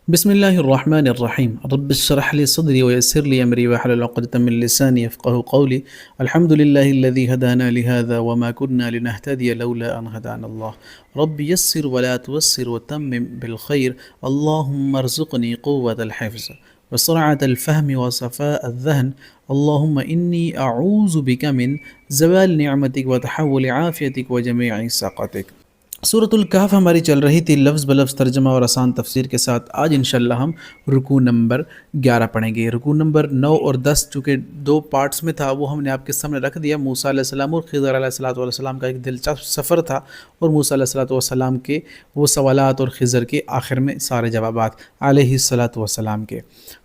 بسم الله الرحمن الرحيم رب اشرح لي صدري ويسر لي أمري واحلل عقدة من لساني يفقهوا قولي. الحمد لله الذي هدانا لهذا وما كنا لنهتدي لولا أن هدانا الله. رب يسر ولا توسر وتمم بالخير. اللهم ارزقني قوة الحفظ وسرعة الفهم وصفاء الذهن. اللهم إني أعوذ بك من زوال نعمتك وتحول عافيتك وجميع سخطك. سورۃ الکہف ہماری چل رہی تھی لفظ بلفظ ترجمہ اور آسان تفسیر کے ساتھ۔ آج انشاءاللہ ہم رکوع نمبر 11 پڑھیں گے۔ رکوع نمبر 9 اور 10 چونکہ دو پارٹس میں تھا وہ ہم نے آپ کے سامنے رکھ دیا۔ موسیٰ علیہ السلام اور خضر علیہ السلام کا ایک دلچسپ سفر تھا، اور موسیٰ علیہ السلام کے وہ سوالات اور خضر کے آخر میں سارے جوابات علیہ السلام کے۔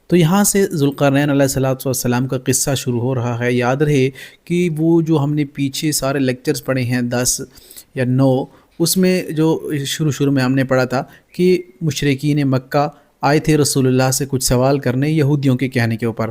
تو یہاں سے ذوالقرنین علیہ السلام کا قصہ شروع ہو رہا ہے۔ یاد رہے کہ وہ جو ہم نے پیچھے سارے لیکچرز پڑھے ہیں 10 یا 9، اس میں جو شروع میں ہم نے پڑھا تھا کہ مشرکین مکہ آئے تھے رسول اللہ سے کچھ سوال کرنے یہودیوں کے کہنے کے اوپر۔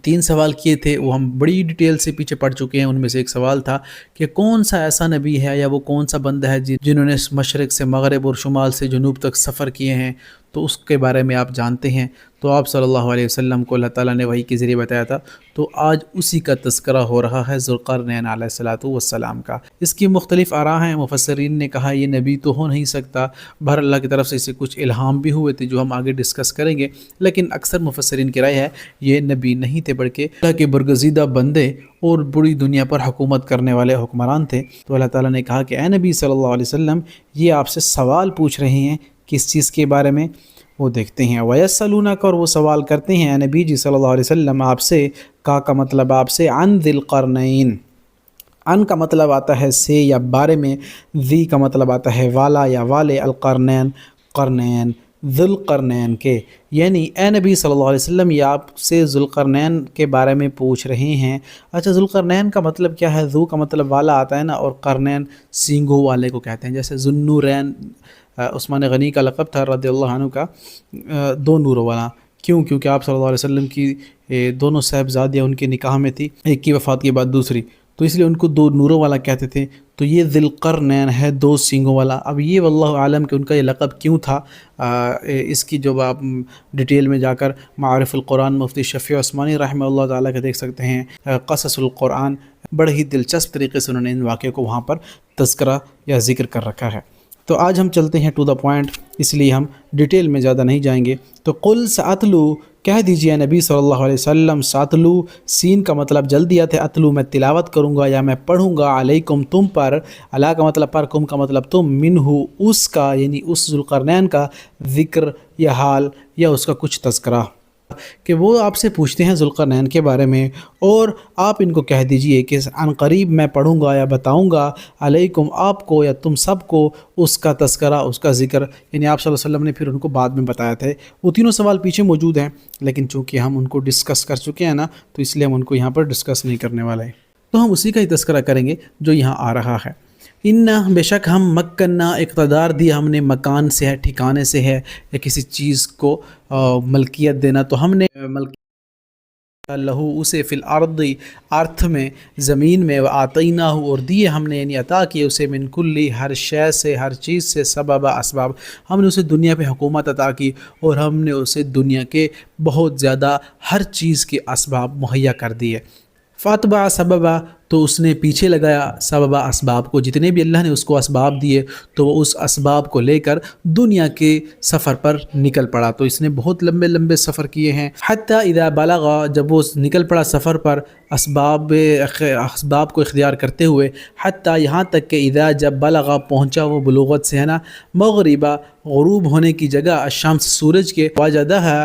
3 سوال کیے تھے، وہ ہم بڑی ڈیٹیل سے پیچھے پڑھ چکے ہیں۔ ان میں سے ایک سوال تھا کہ کون سا ایسا نبی ہے یا وہ کون سا بندہ ہے جنہوں نے مشرق سے مغرب اور شمال سے جنوب تک سفر کیے ہیں، تو اس کے بارے میں آپ جانتے ہیں۔ تو آپ صلی اللہ علیہ وسلم کو اللہ تعالیٰ نے وحی کے ذریعے بتایا تھا، تو آج اسی کا تذکرہ ہو رہا ہے ذوالقرنین علیہ السلام کا۔ اس کی مختلف آراء ہیں۔ مفسرین نے کہا یہ نبی تو ہو نہیں سکتا، بہر اللہ کی طرف سے اسے کچھ الہام بھی ہوئے تھے جو ہم آگے ڈسکس کریں گے، لیکن اکثر مفسرین کی رائے ہے یہ نبی نہیں تھے بلکہ اللہ کے برگزیدہ بندے اور بڑی دنیا پر حکومت کرنے والے حکمران تھے۔ تو اللہ تعالیٰ نے کہا کہ اے نبی صلی اللہ علیہ وسلم، یہ آپ سے سوال پوچھ رہے ہیں کس چیز کے بارے میں، وہ دیکھتے ہیں۔ وَيَسْأَلُونَكَ، اور وہ سوال کرتے ہیں اے نبی جی صلی اللہ علیہ وسلم آپ سے، کا مطلب آپ سے، عن ذی القرنین۔ ان کا مطلب آتا ہے سے یا بارے میں، ذی کا مطلب آتا ہے والا یا والے، القرنین قرنین، ذوالقرنین کے، یعنی اے نبی صلی اللہ علیہ وسلم یہ آپ سے ذوالقرنین کے بارے میں پوچھ رہے ہیں۔ اچھا، ذوالقرنین کا مطلب کیا ہے؟ ذو کا مطلب والا آتا ہے نا، اور قرنین سینگوں والے کو کہتے ہیں۔ جیسے ذوالنورین عثمان غنی کا لقب تھا رضی اللہ عنہ کا، 2 نوروں والا۔ کیونکہ آپ صلی اللہ علیہ وسلم کی دونوں صاحبزادیاں ان کے نکاح میں تھی، ایک کی وفات کے بعد دوسری، تو اس لیے ان کو 2 نوروں والا کہتے تھے۔ تو یہ ذی القرنین ہے 2 سینگوں والا۔ اب یہ واللہ عالم کہ ان کا یہ لقب کیوں تھا، اس کی جو آپ ڈیٹیل میں جا کر معارف القرآن مفتی شفیع عثمانی رحمہ اللہ تعالیٰ کے دیکھ سکتے ہیں، قصص القرآن، بڑے ہی دلچسپ طریقے سے انہوں نے ان واقعوں کو وہاں پر تذکرہ یا ذکر کر رکھا ہے۔ تو آج ہم چلتے ہیں ٹو دا پوائنٹ، اس لیے ہم ڈیٹیل میں زیادہ نہیں جائیں گے۔ تو قل ساتلو، کہہ دیجئے نبی صلی اللہ علیہ وسلم، ساتلو سین کا مطلب جلدی آتے، اتلو میں تلاوت کروں گا یا میں پڑھوں گا، علیکم تم پر، علا کا مطلب پر، کم کا مطلب تم، منہ اس کا یعنی اس ذوالقرنین کا، ذکر یا حال یا اس کا کچھ تذکرہ، کہ وہ آپ سے پوچھتے ہیں ذوالقرنین کے بارے میں، اور آپ ان کو کہہ دیجئے کہ عن قریب میں پڑھوں گا یا بتاؤں گا، علیکم آپ کو یا تم سب کو، اس کا تذکرہ، اس کا ذکر، یعنی آپ صلی اللہ علیہ وسلم نے پھر ان کو بعد میں بتایا تھے۔ وہ تینوں سوال پیچھے موجود ہیں، لیکن چونکہ ہم ان کو ڈسکس کر چکے ہیں نا، تو اس لیے ہم ان کو یہاں پر ڈسکس نہیں کرنے والے ہیں، تو ہم اسی کا ہی تذکرہ کریں گے جو یہاں آ رہا ہے۔ بے شک ہم مکنہ اقتدار دیا ہم نے، مکان سے ہے، ٹھکانے سے ہے، یا کسی چیز کو ملکیت دینا، تو ہم نے ملکیت لہو اسے فی الارض ارتھ میں، زمین میں، وآتیناہ اور دیے ہم نے یعنی عطا کیے اسے، من کلی ہر شے سے، ہر چیز سے، سبب اسباب، ہم نے اسے دنیا پہ حکومت عطا کی، اور ہم نے اسے دنیا کے بہت زیادہ ہر چیز کے اسباب مہیا کر دیے۔ فاتبع سببا، تو اس نے پیچھے لگایا سببا اسباب کو، جتنے بھی اللہ نے اس کو اسباب دیے تو وہ اس اسباب کو لے کر دنیا کے سفر پر نکل پڑا۔ تو اس نے بہت لمبے لمبے سفر کیے ہیں، حتیٰ اذا بلغ، جب وہ نکل پڑا سفر پر اسباب کو اختیار کرتے ہوئے، حتیٰ یہاں تک کہ اذا جب بلغ پہنچا، وہ بلوغت سے ہے نا، مغربا غروب ہونے کی جگہ، الشمس سورج کے، وجدہا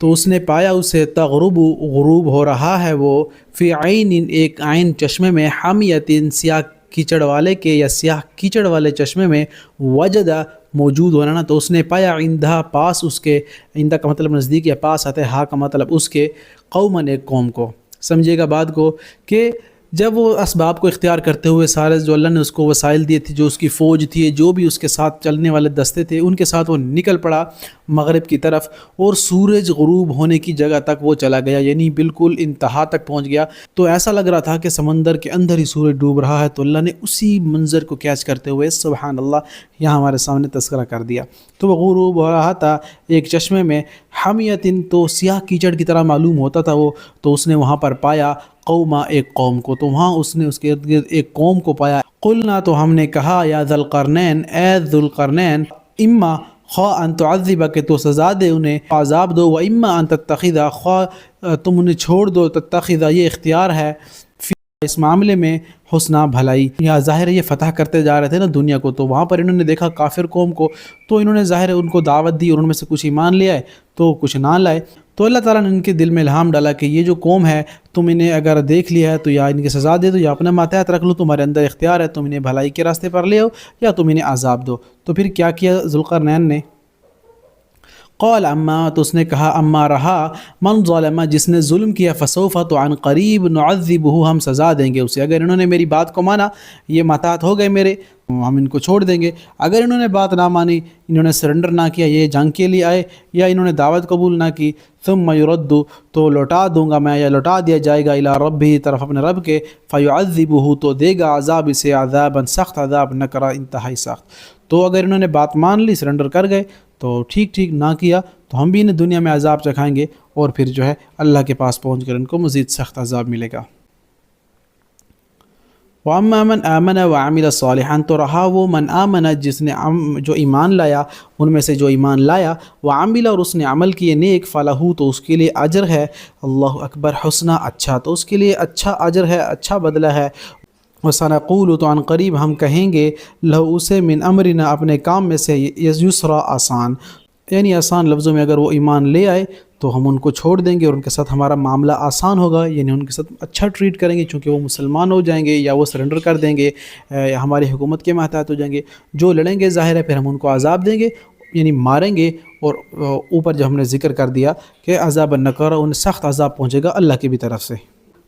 تو اس نے پایا اسے، تغرب غروب ہو رہا ہے وہ، فی عین ایک عین چشمے میں، حامیۃ سیاہ کیچڑ والے کے یا سیاہ کیچڑ والے چشمے میں، وجدہ موجود ہونا نا، تو اس نے پایا، عندہ پاس اس کے، عندہ کا مطلب نزدیک یا پاس آتا ہے، ہا کا مطلب اس کے، قوماً ایک قوم کو، سمجھے گا بات کو، کہ جب وہ اسباب کو اختیار کرتے ہوئے سارے جو اللہ نے اس کو وسائل دیے تھے، جو اس کی فوج تھی، جو بھی اس کے ساتھ چلنے والے دستے تھے، ان کے ساتھ وہ نکل پڑا مغرب کی طرف، اور سورج غروب ہونے کی جگہ تک وہ چلا گیا، یعنی بالکل انتہا تک پہنچ گیا۔ تو ایسا لگ رہا تھا کہ سمندر کے اندر ہی سورج ڈوب رہا ہے، تو اللہ نے اسی منظر کو کیچ کرتے ہوئے سبحان اللہ یہاں ہمارے سامنے تذکرہ کر دیا۔ تو وہ غروب ہو رہا تھا ایک چشمے میں، حمیتن، تو سیاہ کیچڑ کی طرح معلوم ہوتا تھا وہ، تو اس نے وہاں پر پایا قوما، ایک قوم کو، تو وہاں اس نے اس کے ارد گرد ایک قوم کو پایا۔ قلنا، تو ہم نے کہا، یا ذی القرنین، اے ذو القرنین، اما خواہ ان تعذب، کہ تو سزا دے انہیں، عذاب دو، و اما ان تتخذ، خواہ تم انہیں چھوڑ دو، تتخذ، یہ اختیار ہے، اس معاملے میں حسنہ، بھلائی۔ یا ظاہر ہے یہ فتح کرتے جا رہے تھے نا دنیا کو، تو وہاں پر انہوں نے دیکھا کافر قوم کو، تو انہوں نے ظاہر ہے ان کو دعوت دی، اور ان میں سے کچھ ایمان لے آئے تو کچھ نہ لائے۔ تو اللہ تعالیٰ نے ان کے دل میں الہام ڈالا کہ یہ جو قوم ہے، تم انہیں اگر دیکھ لیا ہے تو یا ان کی سزا دے دو، یا اپنا ماتحت رکھ لو، تمہارے اندر اختیار ہے، تم انہیں بھلائی کے راستے پر لے آؤ یا تم انہیں عذاب دو۔ تو پھر کیا کیا ذوالقرنین نے؟ قال اما، تو اس نے کہا، اما رہا، من ظلم، جس نے ظلم کیا، فسوف، تو عن قریب، نعذبہ، ہم سزا دیں گے اسے۔ اگر انہوں نے میری بات کو مانا، یہ ماتحت ہو گئے میرے، ہم ان کو چھوڑ دیں گے۔ اگر انہوں نے بات نہ مانی، انہوں نے سرنڈر نہ کیا، یہ جنگ کے لیے آئے، یا انہوں نے دعوت قبول نہ کی، ثم یرد، تو لوٹا دوں گا میں، یا لوٹا دیا جائے گا، الی ربہ، طرف اپنے رب کے، فیعذبہ، تو دے گا عذاب اسے، عذابا، سخت عذاب، نکرا، انتہائی سخت۔ تو اگر انہوں نے بات مان لی، سرنڈر کر گئے، تو ٹھیک نہ کیا تو ہم بھی انہیں دنیا میں عذاب چکھائیں گے، اور پھر جو ہے اللہ کے پاس پہنچ کر ان کو مزید سخت عذاب ملے گا۔ وَأَمَّا مَنْ آمَنَ وَعَمِلَ صَالِحًا، تو رہا وہ من آمن، جس نے جو ایمان لایا، ان میں سے جو ایمان لایا، وعمل، اور اس نے عمل کیے نیک، فلہو، تو اس کے لیے اجر ہے، اللہ اکبر، حسنہ، اچھا، تو اس کے لیے اچھا اجر ہے، اچھا بدلہ ہے، وَسَنَقُولُ، تو عن قریب ہم کہیں گے، لہو، اسے، من امرنا، اپنے کام میں سے، یسرا، آسان، یعنی آسان لفظوں میں اگر وہ ایمان لے آئے تو ہم ان کو چھوڑ دیں گے، اور ان کے ساتھ ہمارا معاملہ آسان ہوگا، یعنی ان کے ساتھ اچھا ٹریٹ کریں گے، چونکہ وہ مسلمان ہو جائیں گے یا وہ سرنڈر کر دیں گے، یا ہماری حکومت کے ماتحت ہو جائیں گے۔ جو لڑیں گے ظاہر ہے پھر ہم ان کو عذاب دیں گے، یعنی ماریں گے، اور اوپر جو ہم نے ذکر کر دیا کہ عذاب النکرہ، ان سخت عذاب پہنچے گا اللہ کی بھی طرف سے۔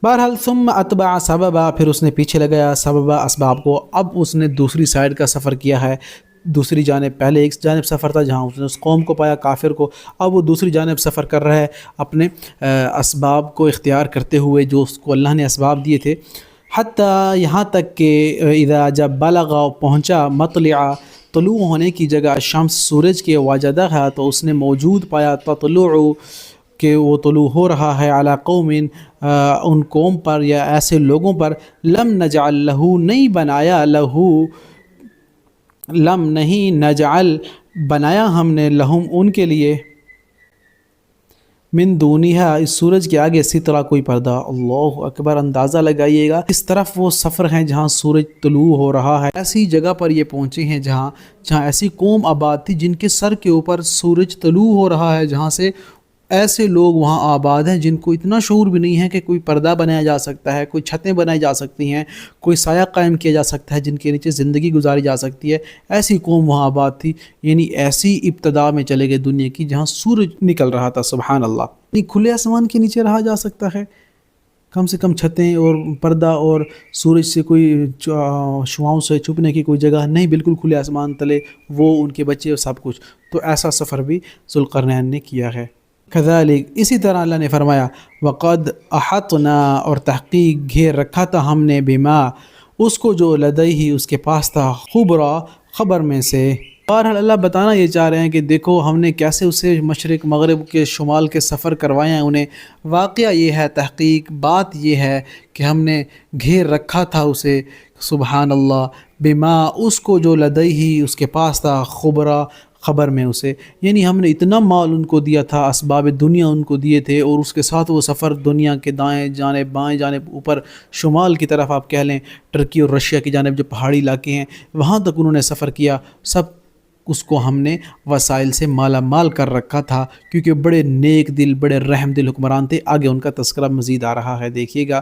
بہرحال ثم اتبع سببا، پھر اس نے پیچھے لگایا سببا، اسباب کو۔ اب اس نے دوسری سائڈ کا سفر کیا ہے، دوسری جانب، پہلے ایک جانب سفر تھا جہاں اس نے اس قوم کو پایا، کافر کو، اب وہ دوسری جانب سفر کر رہا ہے اپنے اسباب کو اختیار کرتے ہوئے، جو اس کو اللہ نے اسباب دیے تھے، حتیٰ، یہاں تک کہ اذا، جب بلغ، پہنچا، مطلع، طلوع ہونے کی جگہ، شمس، سورج کے، وجدہ، تو اس نے موجود پایا، تطلع، کہ وہ طلوع ہو رہا ہے، علی قوم، ان قوم پر یا ایسے لوگوں پر، لم نجعل لہو، نہیں بنایا، لہو، لم، نہیں، نجعل، بنایا ہم نے، لہم، ان کے لیے، من دونہا، اس سورج کے آگے، سترہ، کوئی پردہ۔ اللہ اکبر، اندازہ لگائیے گا اس طرف وہ سفر ہیں جہاں سورج طلوع ہو رہا ہے، ایسی جگہ پر یہ پہنچے ہیں جہاں ایسی قوم آباد تھی جن کے سر کے اوپر سورج طلوع ہو رہا ہے، جہاں سے ایسے لوگ وہاں آباد ہیں جن کو اتنا شعور بھی نہیں ہے کہ کوئی پردہ بنایا جا سکتا ہے، کوئی چھتیں بنائی جا سکتی ہیں، کوئی سایہ قائم کیا جا سکتا ہے جن کے نیچے زندگی گزاری جا سکتی ہے، ایسی قوم وہاں آباد تھی، یعنی ایسی ابتدا میں چلے گئے دنیا کی جہاں سورج نکل رہا تھا، سبحان اللہ، یعنی کھلے آسمان کے نیچے رہا جا سکتا ہے، کم سے کم چھتیں اور پردہ اور سورج سے کوئی شعاؤں سے چھپنے کی کوئی جگہ نہیں، بالکل کھلے آسمان تلے وہ، ان کے بچے اور سب کچھ، تو ایسا سفر بھی ذوالقرنین نے کیا ہے۔ کذالک، اسی طرح اللہ نے فرمایا، وقد احطنا، اور تحقیق گھیر رکھا تھا ہم نے، بما، اس کو، جو لدیہ، اس کے پاس تھا، خبرا، خبر میں سے۔ بہرحال اللہ بتانا یہ چاہ رہے ہیں کہ دیکھو ہم نے کیسے اسے مشرق مغرب کے شمال کے سفر کروائے ہیں انہیں، واقعہ یہ ہے، تحقیق بات یہ ہے کہ ہم نے گھیر رکھا تھا اسے، سبحان اللہ، بما، اس کو، جو لدیہ، اس کے پاس تھا، خبرا، خبر میں اسے، یعنی ہم نے اتنا مال ان کو دیا تھا، اسباب دنیا ان کو دیے تھے، اور اس کے ساتھ وہ سفر دنیا کے دائیں جانب، بائیں جانب، اوپر شمال کی طرف آپ کہہ لیں، ٹرکی اور رشیا کی جانب جو پہاڑی علاقے ہیں وہاں تک انہوں نے سفر کیا، سب اس کو ہم نے وسائل سے مالا مال کر رکھا تھا، کیونکہ بڑے نیک دل، بڑے رحم دل حکمران تھے۔ آگے ان کا تذکرہ مزید آ رہا ہے، دیکھیے گا۔